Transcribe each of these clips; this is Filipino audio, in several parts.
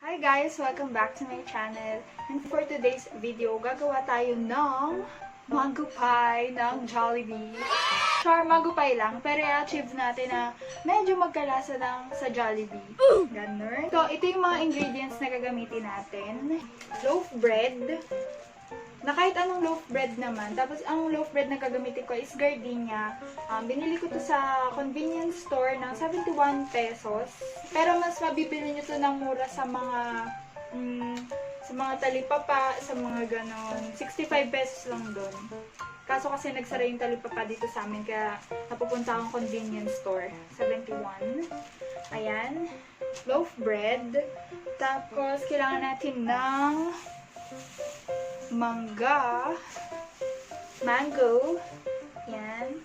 Hi guys! Welcome back to my channel. And for today's video, gagawa tayo ng mango pie ng Jollibee. Char, mango pie lang, pero i-achieve natin na medyo magkalasa ng sa Jollibee. Ganun. So, ito yung mga ingredients na gagamitin natin. Loaf bread. Na kahit anong loaf bread naman. Tapos, ang loaf bread na gagamitin ko is gardenia. Binili ko to sa convenience store ng 71 pesos. Pero mas mabibili nyo to ng mura sa mga talipapa, sa mga ganon. 65 pesos lang doon. Kaso kasi nagsara yung talipapa dito sa amin, kaya napupunta akong convenience store. 71. Ayan. Loaf bread. Tapos, kailangan natin ng mango. Yan.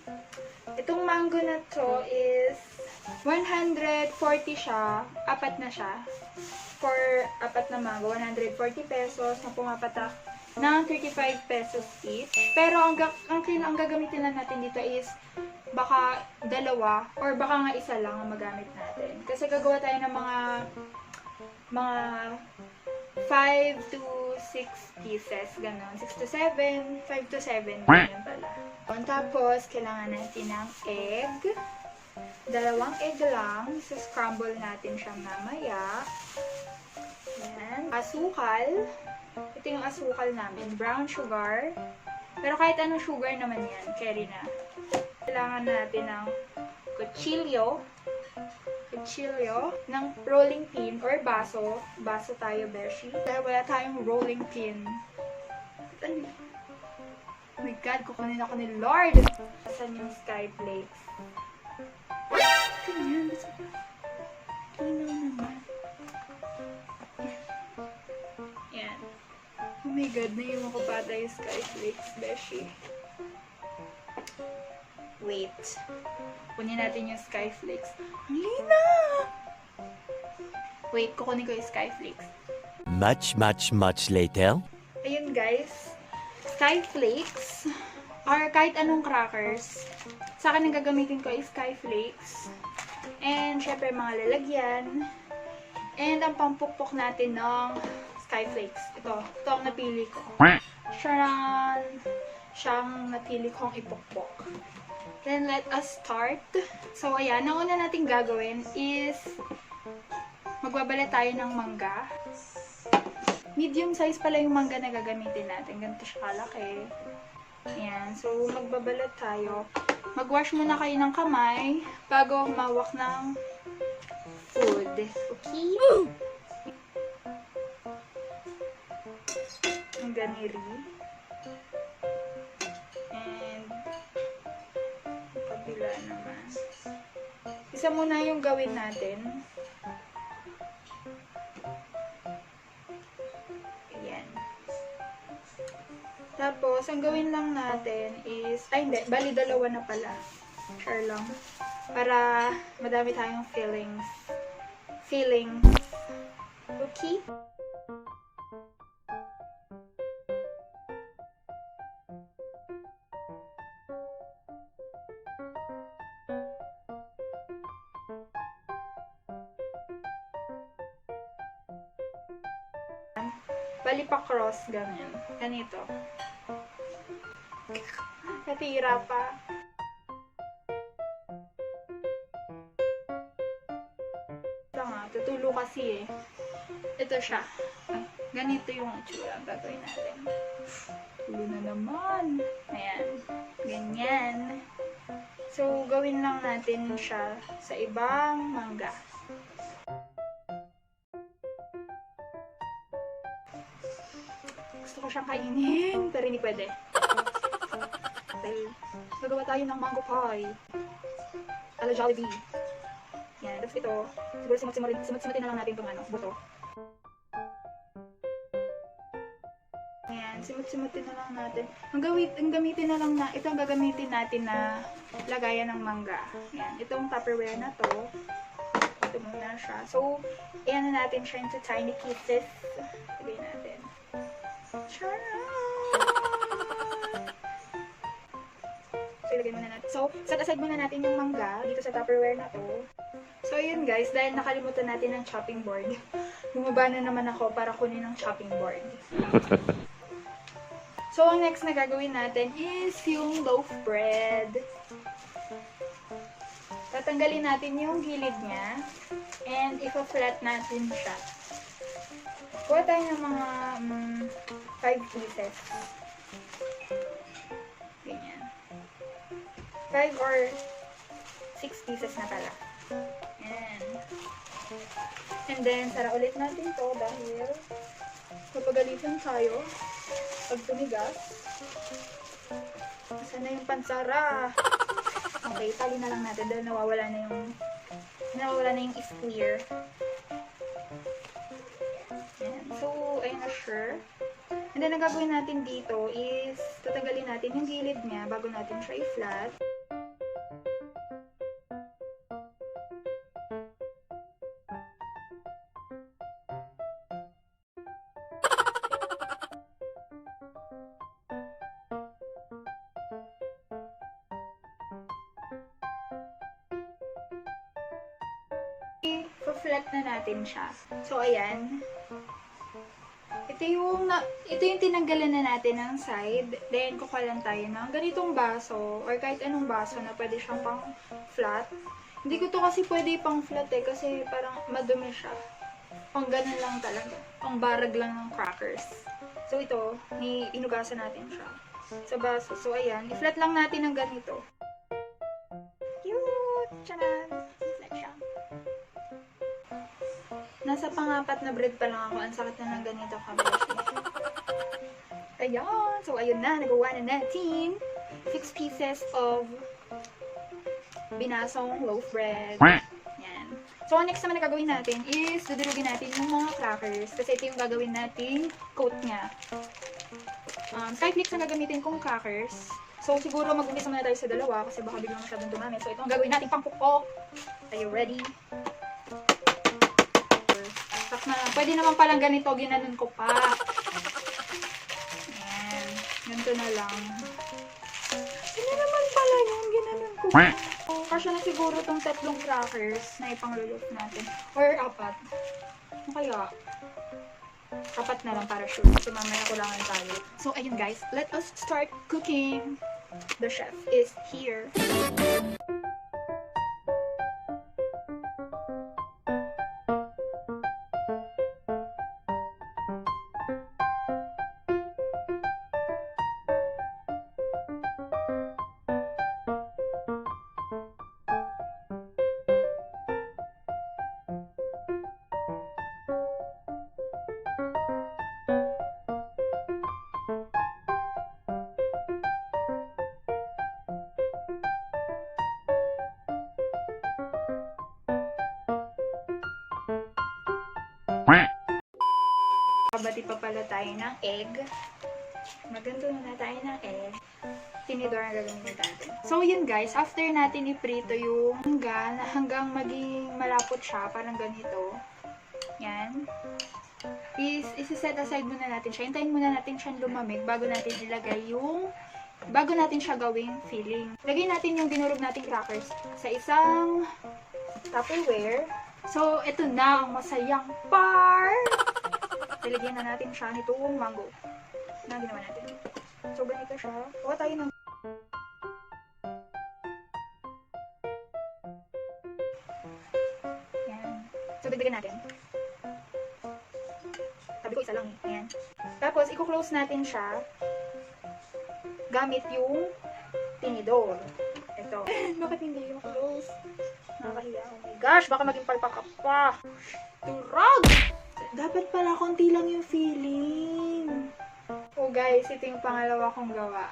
Itong mango na to is 140 siya. Apat na siya. For apat na mango, 140 pesos. Na pumapatak ng 35 pesos each. Pero ang gagamitin lang natin dito is baka dalawa or baka nga isa lang ang magamit natin. Kasi gagawa tayo ng mga 5 to 6 pieces, ganon. 6 to 7, 5 to 7, ganyan pala. Tapos, kailangan natin ng egg. 2 egg lang. Scramble natin siya mamaya. Yan. Asukal. Ito yung asukal namin. Brown sugar. Pero kahit anong sugar naman yan, carry na. Kailangan natin ng kutsilyo ng rolling pin or baso. Baso tayo, beshi. Dahil wala tayong rolling pin. Oh my God, kukunin ako ni Lord! Asan yung skyflakes? Ganyan, basta ka. Kinaw naman. Yan. Oh my God, naiwan ko pa tayo skyflakes, beshi. Wait. Kunin natin yung skyflakes. Ang lina! Wait, kukunin ko yung skyflakes. Much later. Ayun guys. Skyflakes. Or kahit anong crackers. Sa akin ang gagamitin ko is skyflakes. And syempre mga lalagyan. And ang pampukpok natin ng skyflakes. Ito ang napili ko. Siyang napili kong ipukpok. Then, let us start. So, ayan. Ang una natin gagawin is magbabala tayo ng mangga. Medium size pala yung mangga na gagamitin natin. Ganito siya kalaki. Ayan. So, magbabalat tayo. Mag-wash muna kayo ng kamay bago humawak ng food. Okay? Ang ganiri. Naman. Isa muna yung gawin natin. Ayan. Tapos, ang gawin lang natin is, hindi, bali dalawa na pala. Share lang. Para madami tayong feelings. Okay? Bali pa cross, ganyan. Ganito. Natira pa. Ito nga, tutulo kasi eh. Ito siya. Ganito yung itsura ang gagawin natin. Tulo na naman. Ayan. Ganyan. So, gawin lang natin siya sa ibang mangga. Gusto ko siyang kainin, pero hindi pwede. Dahil, gagawa tayo ng mango pie. Ala Jollibee. Yan, tapos ito, siguro simut-simutin na lang natin itong buto. Ayan, simut-simutin na lang natin. Ang gamitin na lang na, ito ang gagamitin natin na lagayan ng mangga. Ayan, itong Tupperware na to. Ito muna siya. So, ayan na natin siya into tiny pieces. Lagay natin. So, ilagay muna natin. So, set aside muna natin yung mangga dito sa Tupperware na to. So, So, yun guys, dahil nakalimutan natin ang chopping board, bumaba na naman ako para kunin ang chopping board. So, ang next na gagawin natin is yung loaf bread. Tatanggalin natin yung gilid niya and ipa-flat natin siya. Kuha tayo ng mga 5 pieces. Ganyan. 5 or 6 pieces na pala. Ayan. And then, sara ulit natin to dahil papagalitan tayo pag tumigas. Saan na yung pansara? Okay, tali na lang natin dahil nawawala na yung square. Ayan. So, ayun na sure. And then, ang gagawin natin dito is tatanggalin natin yung gilid niya bago natin siya i-flat. I-flat na natin siya. So, ayan. Ito yung tinanggalan na natin ng side. Then, kukuha lang tayo ng ganitong baso or kahit anong baso na pwede siyang pang flat. Hindi ko to kasi pwede pang flat kasi parang madumi siya. Pang ganun lang talaga. Pang barag lang ng crackers. So, ito, inugasan natin siya sa baso. So, ayan. I-flat lang natin ng ganito. Cute! Tcharan! I-flat siya. Nasa pang-apat na bread pa lang ako. Ang sakit na ng ganito kabeshi. Ayan. So, ayun na. Nagawa na natin 6 pieces of binasong loaf bread. Yan. So, ang next naman na gagawin natin is dudurugin natin yung mga crackers. Kasi ito yung gagawin nating coat niya. Skyflakes na gagamitin kong crackers. So, siguro mag-umpisa muna tayo sa dalawa kasi baka biglang masyadong dumami. So, ito ang gagawin nating pangpukpok. Are you ready? Na, pwede naman palang ganito, ginanon ko pa. Ayan. Ganito na lang. Hindi naman pala yun, ginanon ko pa. Kasya na siguro tong 3 crackers na ipanglulot natin. Or 4. Ano kaya? 4 na lang para sure. So, mamaya kulangan tayo. So, ayun guys. Let us start cooking. The chef is here. Babati pa pala tayo ng egg. Maganda na tayo ng egg. Tinidor ang gagamitin natin. So, yun guys. After natin iprito yung mangga na hanggang maging malapot siya, parang ganito. Yan. Isi-set aside muna natin siya. Hintayin muna natin siyang lumamig bago natin ilagay bago natin siya gawing filling. Lagay natin yung dinurog nating crackers sa isang Tupperware. So, ito na ang masayang part! Ilagyan na natin siya nitong mango na ginawa natin. So, ganito siya. Kuha tayo ng yan. So, dagdagan natin. Sabi ko isa lang eh. Ayan. Tapos, i-close natin siya gamit yung tinidor. Ito. Bakit hindi yung close? Nakakahiya. Oh my gosh, baka maging palpaka pa. Turog! Dapat pala konti lang yung filling. Oh guys, ito yung pangalawa kong gawa.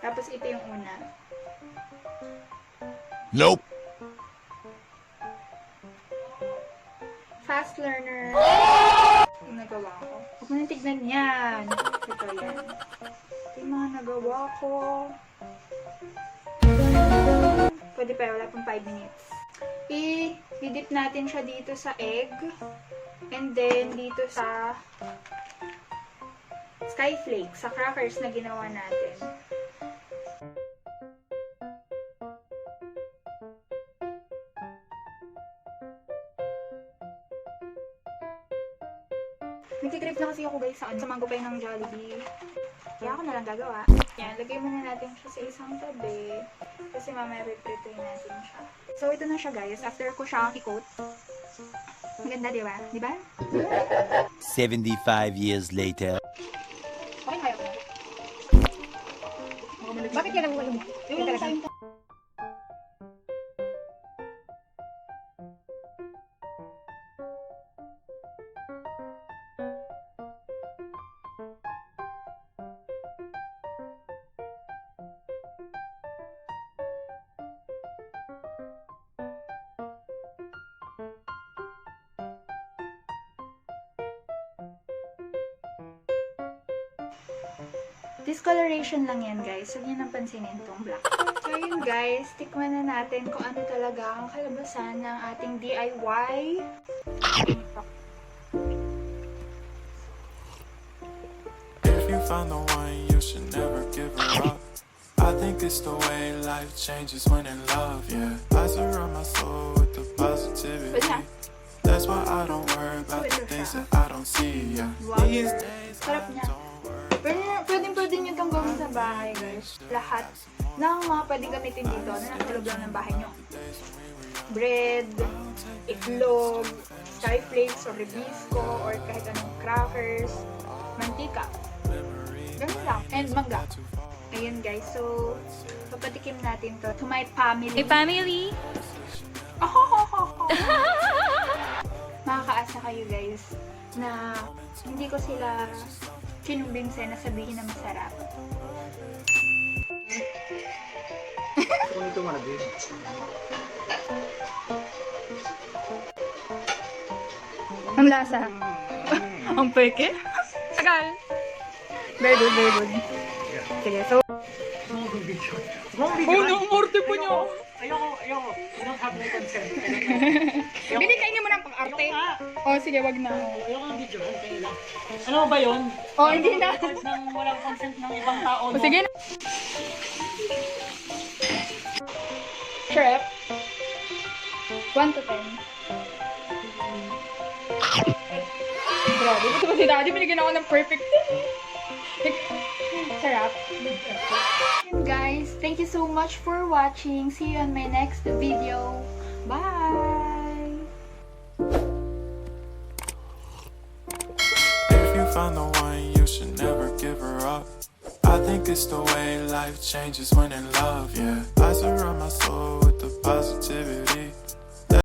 Tapos ito yung una. Nope. Fast learner. Yung nagawa ko. Huwag mo nang tignan yan. Ito yan. Ito yung mga nagawa ko. Pwede pa, wala pang 5 minutes. I-dip natin siya dito sa egg. And then, dito sa skyflakes, sa crackers na ginawa natin. Nagkikrip na kasi ako guys sa mango pie ng Jollibee. Kaya ako na lang gagawa. Yan, lagay muna natin siya sa isang tabi. Kasi mamaya pipritoy natin siya. So, ito na siya guys. After ko siyang i-coat. Maganda, di ba? Di ba? 75 years later. Okay, kaya ko. Bakit yan ang ano mo? Yung talaga. Discoloration lang yan guys. Huwag niyo nang pansinin itong black. So yun guys, tikman na natin kung ano talaga ang kalabasan ng ating DIY. If you found the one, you should never give her up. I think it's the way life changes when in love, yeah. I surround my soul with the positivity. That's why I don't worry about the things that I don't see, yeah. These days, Sarap niya. Pwede nyo itong gawin sa bahay guys. Lahat ng mga pwede gamitin dito na nasa loob lang ng bahay nyo. Bread, itlog, chai flakes or ribisco or kahit anong crackers, mantika. Ganun lang. And mangga. Ayun guys. So, papatikim natin to my family. Hey, family! Makakaasa kayo guys na hindi ko sila kinumbinse na sabihin na masarap. Ang lasa. Ang peke. Tagal. Very good, very good. Sige, so... Oh, nang-arte pa niya. Ayoko. Don't have my consent. Binikainin mo ng pang-arte. Oh, sige, wag na. Ayoko ng video. Okay lang. Ano ba yun? Oh, hindi na. Nang walang consent ng ibang tao, Oh, no? sige na. Trip. 1 to 10. Grabe, gusto ko si Daddy, binigyan ako ng perfect 10. Sarap. And guys, thank you so much for watching. See you on my next video. Bye! if you found the one, you should never give her up. I think it's the way life changes when in love, yeah. I surround my soul with the positivity.